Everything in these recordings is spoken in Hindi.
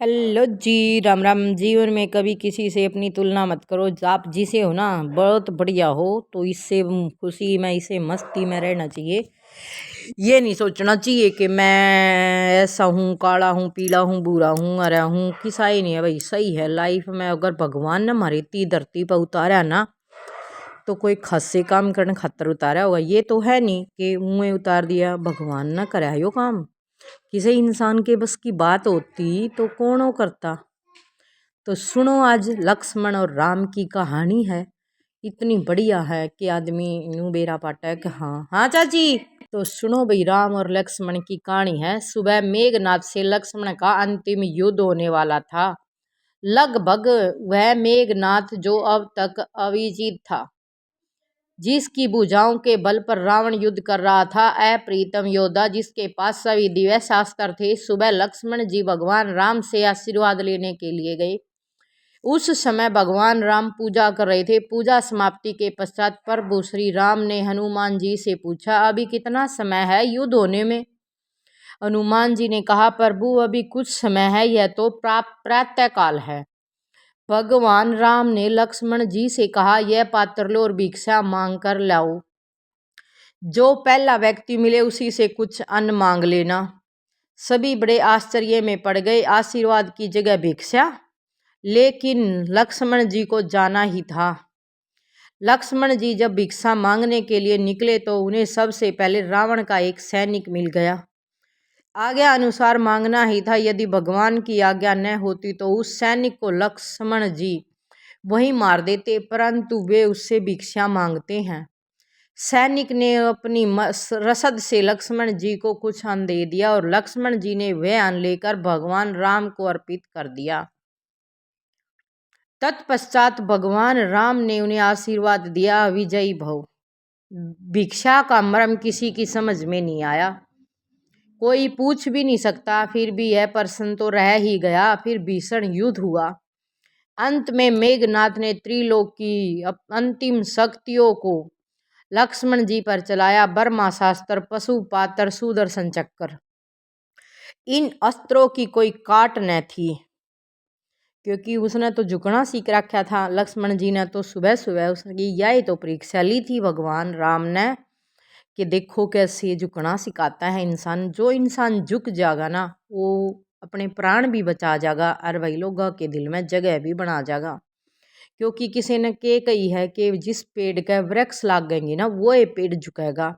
हेलो जी, राम राम। जीवन में कभी किसी से अपनी तुलना मत करो। आप जिसे हो ना बहुत बढ़िया हो, तो इससे खुशी में, इसे मस्ती में रहना चाहिए। ये नहीं सोचना चाहिए कि मैं ऐसा हूँ, काला हूँ, पीला हूँ, बुरा हूँ, हरा हूँ। किसा ही नहीं है भाई, सही है। लाइफ में अगर भगवान ने हमारी धरती पर उतारा ना, तो कोई खासे काम करने खातर उतारा होगा। ये तो है नहीं कि मुँह उतार दिया, भगवान ने करा यो काम। किसी इंसान के बस की बात होती तो कौन हो करता। तो सुनो, आज लक्ष्मण और राम की कहानी है। इतनी बढ़िया है कि आदमी यूं बेरा पाटा है कि हाँ हाँ चाची। तो सुनो भाई, राम और लक्ष्मण की कहानी है। सुबह मेघनाथ से लक्ष्मण का अंतिम युद्ध होने वाला था। लगभग वह मेघनाथ जो अब तक अविजित था, जिसकी भुजाओं के बल पर रावण युद्ध कर रहा था, अप्रीतम योद्धा जिसके पास सभी दिव्य शास्त्र थे। सुबह लक्ष्मण जी भगवान राम से आशीर्वाद लेने के लिए गए। उस समय भगवान राम पूजा कर रहे थे। पूजा समाप्ति के पश्चात प्रभु श्री राम ने हनुमान जी से पूछा, अभी कितना समय है युद्ध होने में? हनुमान जी ने कहा, प्रभु अभी कुछ समय है, यह तो प्रातः काल है। भगवान राम ने लक्ष्मण जी से कहा, यह पात्र लो और भिक्षा मांग कर लाओ। जो पहला व्यक्ति मिले उसी से कुछ अन्न मांग लेना। सभी बड़े आश्चर्य में पड़ गए। आशीर्वाद की जगह भिक्षा। लेकिन लक्ष्मण जी को जाना ही था। लक्ष्मण जी जब भिक्षा मांगने के लिए निकले तो उन्हें सबसे पहले रावण का एक सैनिक मिल गया। आज्ञा अनुसार मांगना ही था। यदि भगवान की आज्ञा न होती तो उस सैनिक को लक्ष्मण जी वहीं मार देते, परंतु वे उससे भिक्षा मांगते हैं। सैनिक ने अपनी रसद से लक्ष्मण जी को कुछ अन्न दे दिया और लक्ष्मण जी ने वह अन्न लेकर भगवान राम को अर्पित कर दिया। तत्पश्चात भगवान राम ने उन्हें आशीर्वाद दिया, विजयी भव। भिक्षा का मर्म किसी की समझ में नहीं आया। कोई पूछ भी नहीं सकता। फिर भी यह प्रश्न तो रह ही गया। फिर भीषण युद्ध हुआ। अंत में मेघनाथ ने त्रिलोक की अंतिम शक्तियों को लक्ष्मण जी पर चलाया। ब्रह्मास्त्र, पशुपात्र, सुदर्शन चक्र। इन अस्त्रों की कोई काट न थी, क्योंकि उसने तो झुकना सीख रखा था। लक्ष्मण जी ने तो सुबह सुबह उसकी यही तो परीक्षा ली थी भगवान राम ने, कि देखो कैसे झुकना सिखाता है इंसान। जो इंसान झुक जाएगा ना, वो अपने प्राण भी बचा जाएगा और वही लोगों के दिल में जगह भी बना जाएगा। क्योंकि किसी ने कही है कि जिस पेड़ का वृक्ष लाग गएंगे ना, वो ये पेड़ झुकेगा।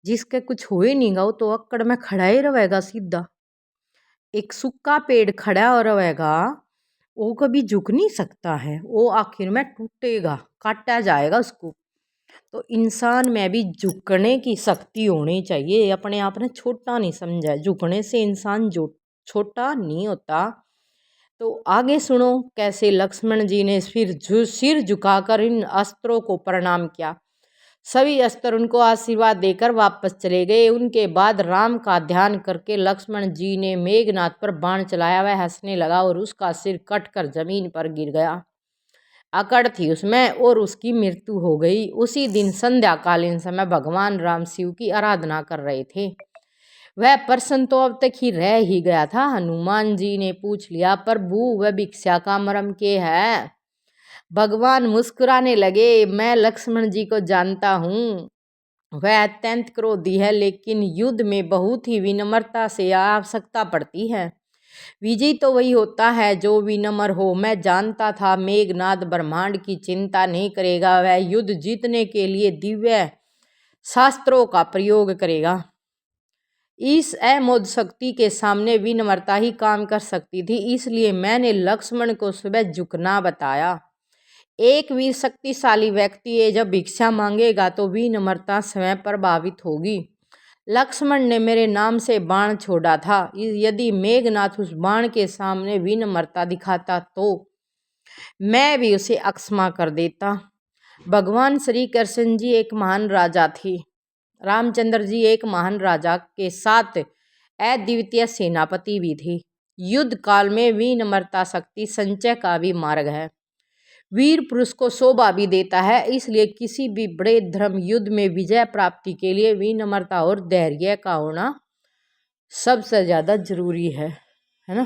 जिसके कुछ हो ही नहीं गा, वो तो अकड़ में खड़ा ही रहेगा सीधा। एक सूखा पेड़ खड़ा हो रहेगा, वो कभी झुक नहीं सकता है। वो आखिर में टूटेगा, काटा जाएगा उसको। तो इंसान में भी झुकने की शक्ति होनी चाहिए। अपने आप ने छोटा नहीं समझा। झुकने से इंसान जो छोटा नहीं होता। तो आगे सुनो कैसे लक्ष्मण जी ने सिर झुकाकर इन अस्त्रों को प्रणाम किया। सभी अस्त्र उनको आशीर्वाद देकर वापस चले गए। उनके बाद राम का ध्यान करके लक्ष्मण जी ने मेघनाथ पर बाण चलाया। वह हंसने लगा और उसका सिर कटकर जमीन पर गिर गया। अकड़ थी उसमें और उसकी मृत्यु हो गई। उसी दिन संध्याकालीन समय भगवान राम शिव की आराधना कर रहे थे। वह प्रश्न तो अब तक ही रह ही गया था। हनुमान जी ने पूछ लिया, प्रभु वह भिक्षा का मर्म के है? भगवान मुस्कुराने लगे, मैं लक्ष्मण जी को जानता हूँ। वह अत्यंत क्रोधी है, लेकिन युद्ध में बहुत ही विनम्रता से आवश्यकता पड़ती है। विजयी तो वही होता है जो विनम्र हो। मैं जानता था मेघनाथ ब्रह्मांड की चिंता नहीं करेगा। वह युद्ध जीतने के लिए दिव्य शास्त्रों का प्रयोग करेगा। इस अमोघ शक्ति के सामने विनम्रता ही काम कर सकती थी। इसलिए मैंने लक्ष्मण को सुबह झुकना बताया। एक वीर शक्तिशाली व्यक्ति है, जब भिक्षा मांगेगा तो विनम्रता स्वयं प्रभावित होगी। लक्ष्मण ने मेरे नाम से बाण छोड़ा था। यदि मेघनाथ उस बाण के सामने विनम्रता दिखाता तो मैं भी उसे अक्षमा कर देता। भगवान श्री कृष्ण जी एक महान राजा थे। रामचंद्र जी एक महान राजा के साथ अद्वितीय सेनापति भी थे। युद्ध काल में विनम्रता शक्ति संचय का भी मार्ग है। वीर पुरुष को शोभा भी देता है। इसलिए किसी भी बड़े धर्म युद्ध में विजय प्राप्ति के लिए विनम्रता और धैर्य का होना सबसे ज़्यादा जरूरी है ना।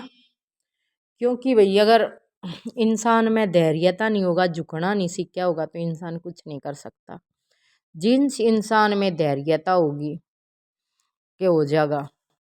क्योंकि भाई अगर इंसान में धैर्यता नहीं होगा, झुकना नहीं सीखा होगा, तो इंसान कुछ नहीं कर सकता। जिस इंसान में धैर्यता होगी कि हो जाएगा,